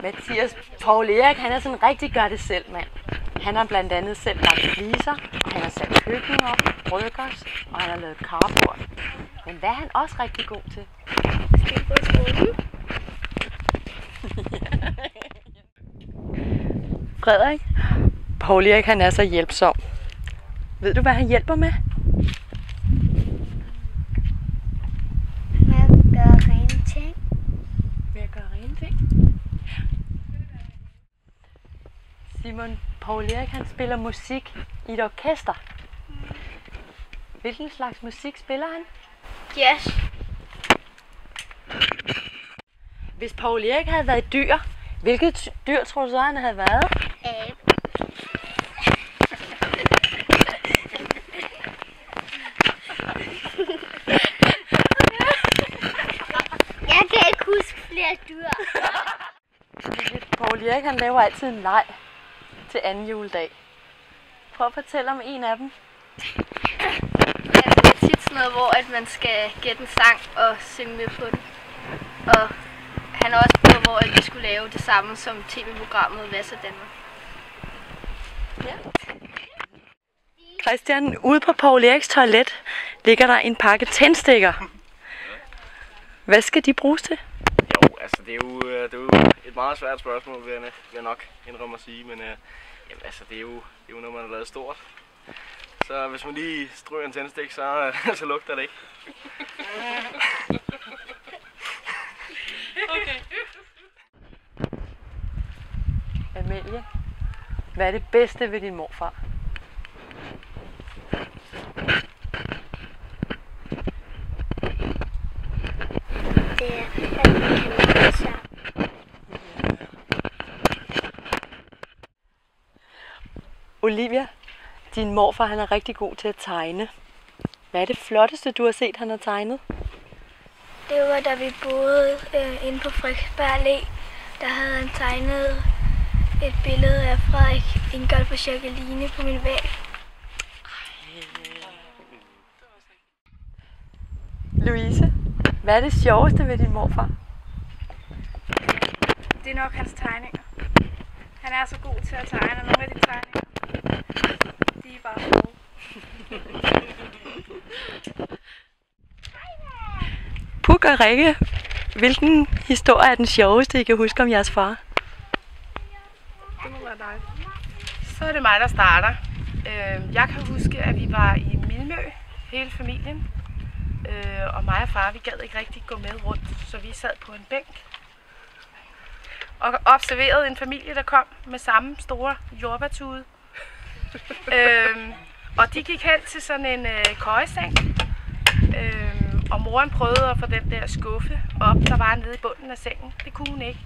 Mathias, Poul Erik, han er sådan en rigtig gør det selv mand. Han har blandt andet selv lagt fliser, han har sat køkken op, bryggers, og han har lavet carport. Men hvad er han også rigtig god til? Skal vi gå i skole? Frederik, Poul Erik, han er så hjælpsom. Ved du, hvad han hjælper med? Med at gøre rene ting. Med at gøre rene ting? Simon, Poul Erik, han spiller musik i et orkester. Hvilken slags musik spiller han? Jazz. Hvis Poul Erik havde været et dyr, hvilket dyr tror du så, han havde været? Abe. Jeg kan ikke huske flere dyr. Poul Erik, han laver altid en leg til anden juledag. Prøv at fortælle om en af dem. Ja, det er tit sådan noget, hvor at man skal gætte en sang og synge med på den. Og han har også prøvet, hvor at vi skulle lave det samme som tv-programmet Vasser Danmark. Ja. Christian, ude på Poul Eriks toilet ligger der en pakke tændstikker. Hvad skal de bruges til? Jo, altså det er jo et meget svært spørgsmål, vil jeg nok indrømme at sige, men jamen, altså, det er jo noget, man har lavet stort. Så hvis man lige stryger en tændstik, så lugter det ikke. Okay. Amalie, hvad er det bedste ved din morfar? Det er, at man kan lave sammen. Olivia, din morfar han er rigtig god til at tegne. Hvad er det flotteste, du har set, han har tegnet? Det var da vi boede inde på Frederiksberg Allé. Der havde han tegnet et billede af Frederik Ingolf og Jacqueline på min væg. Louise, hvad er det sjoveste ved din morfar? Det er nok hans tegninger. Han er så god til at tegne, og nogle af de tegninger, de er bare gode. Puk og Rikke, hvilken historie er den sjoveste, I kan huske om jeres far? Det må være dig. Så er det mig, der starter. Jeg kan huske, at vi var i Milmø, hele familien. Og mig og far, vi gad ikke rigtig gå med rundt, så vi sad på en bænk. Og observerede en familie, der kom med samme store jordbærtude. Og de gik hen til sådan en køjeseng. Og moren prøvede at få den der skuffe op, der var nede i bunden af sengen. Det kunne hun ikke.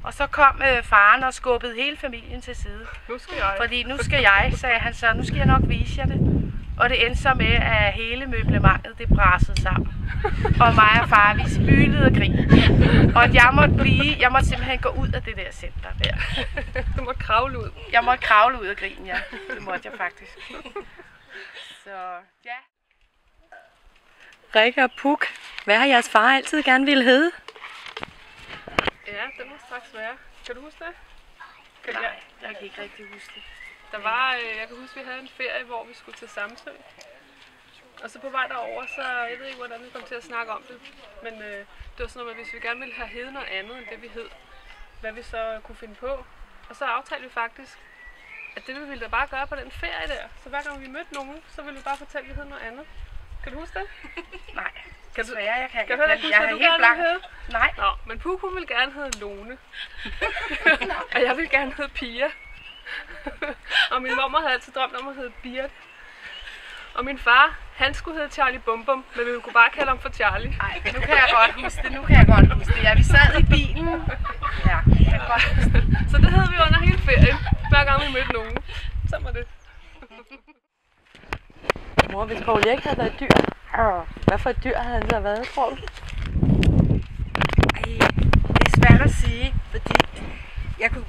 Og så kom faren og skubbede hele familien til side. Nu skal jeg. Fordi nu skal jeg, sagde han så. Nu skal jeg nok vise jer det. Og det endte så med, at hele møblementet det brassede sammen. Og mig og far, vi spylede og grinede. Og jeg måtte simpelthen gå ud af det der center der. Du må kravle ud. Jeg måtte kravle ud og grine, ja. Det måtte jeg faktisk. Så ja. Rikke og Puk, hvad har jeres far altid gerne ville hedde? Ja, det må straks være. Kan du huske det? Nej, jeg kan ikke rigtig huske det. Der var, jeg kan huske, vi havde en ferie, hvor vi skulle til Samsø. Og så på vej derover, så jeg ved ikke, hvordan vi kom til at snakke om det. Men det var sådan noget, at hvis vi gerne ville have heddet noget andet end det, vi hed, hvad vi så kunne finde på. Og så aftalte vi faktisk, at det ville vi da bare gøre på den ferie der. Så hver gang vi mødte nogen, så ville vi bare fortælle, at vi hed noget andet. Kan du huske det? Nej, kan du svære, jeg kan du heller ikke huske, hvad du helt gerne ville hedde? Nej. Nå, men Puk, hun ville gerne hedde Lone. Og jeg ville gerne hedde Pia. Og min mormor havde altid drømt om at hedde Birte. Og min far, han skulle hedde Charlie Bum Bum, men vi kunne bare kalde ham for Charlie. Nej, nu kan jeg godt huske det. Ja, vi sad i bilen. Ja, jeg kan godt huske det. Så det havde vi under hele ferien, hver gang vi mødte nogen. Så var det. Mor, hvis Poul Erik havde været et dyr, hvad for et dyr havde han så været, tror du? Det er svært at sige, fordi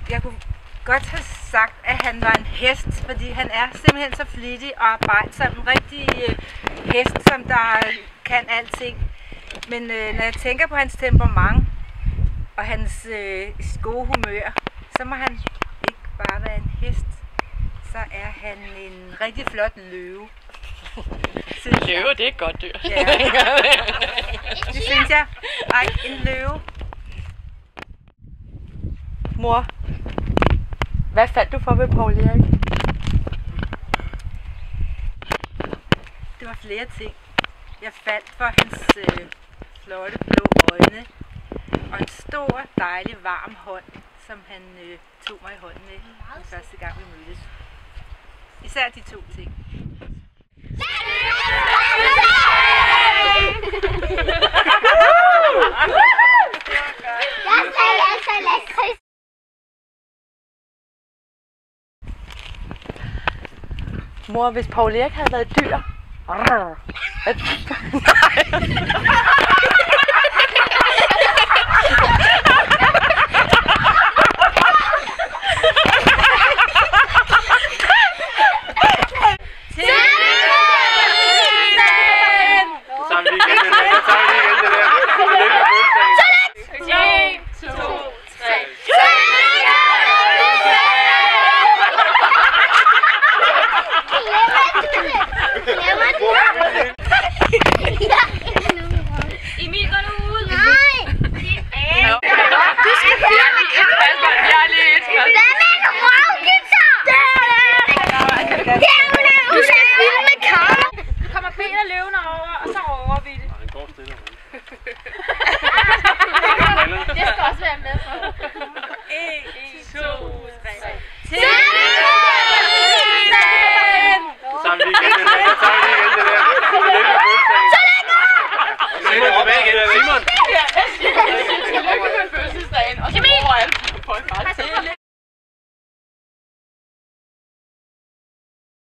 jeg kunne godt have sagt, at han var en hest, fordi han er simpelthen så flittig og arbejdsom. En rigtig hest, som der kan alting. Men når jeg tænker på hans temperament, og hans gode humør, så må han ikke bare være en hest, så er han en rigtig flot løve. Løve, det er et godt dyr. Ja. Det synes jeg. Ej, en løve. Mor, hvad faldt du for ved Poul Erik? Det var flere ting. Jeg faldt for hans flotte blå øjne og en stor, dejlig, varm hånd, som han tog mig i hånden med den første gang vi mødtes. Især de to ting. Mor, hvis Poul Erik havde været dyr. Emil, går du ud? Du skal fjerne et spørgsmål. Jeg er lige et spørgsmål. Hvad med en røvgitar? Du skal filme Karla. Nu kommer Peter løvende over, og så råber vi det. Han går stille. Det skal også være med for. 1, 2, 3. Sammen lige igen det der. Så tager vi lige igen det der. Tillykke med fødselsdagen. Simon, tilbage igen. Simon! Tillykke med fødselsdagen, og så råber alle på folk.